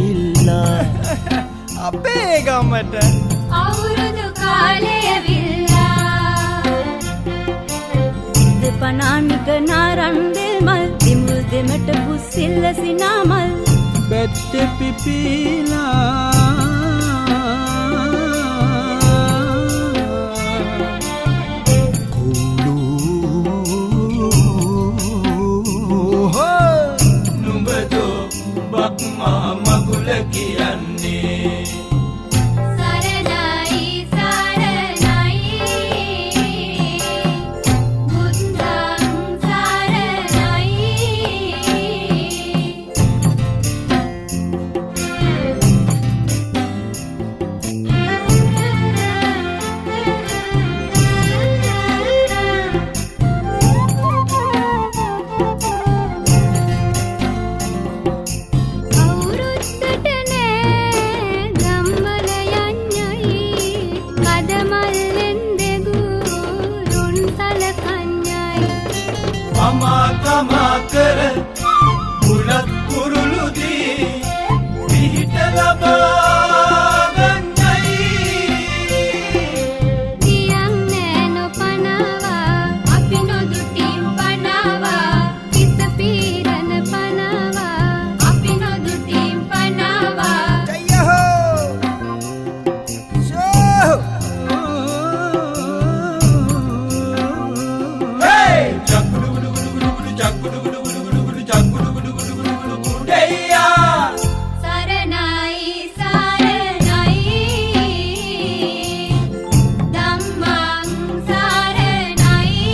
ඇවිල්ලා අපේ ගමට අවුරුදු කාලය ඇවිල්ලා දෙපනානික නාරන්දෙල් මල් දිමුල් දෙමට පුස්සිල්ල සිනාමල් බැට්ට පිපිලා මගුල කියන්නේ සරණයි සරණයි බුද්ධං සරණයි තමා කර බුලත් කුරුළු දී පිහිට ලබා ගන්නයි දියන් නෑ නොපනවා අපි නොදුටින් පනවා හිත පීරන පනවා අපි නොදුටින් පනවා ජයහෝ ෂෝ hey සරණයි සරණයි ධම්මං සරණයි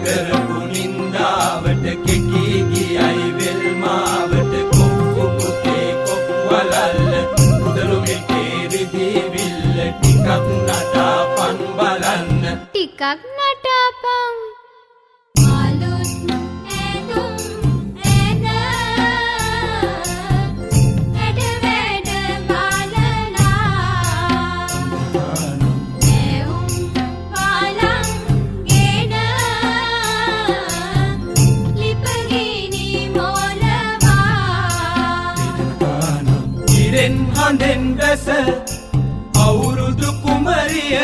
කරපු නින්දාවට කෙකී ගියයි වෙල්මාවට කොක්කු පුතේ කොක් වලල්ල උදළු මෙටේ රිදී විල්ල ටිකක් නටාපන් බලන්න ටිකක් නටාපන් අලුත් ඇඳුම් ඇඳ වැඩ වැඩ බලලා එවුම් පාලං ගෙන ලිපගිනි මොලවා ඉරෙන් හඬෙන් වැස අවුරුදු කුමරිය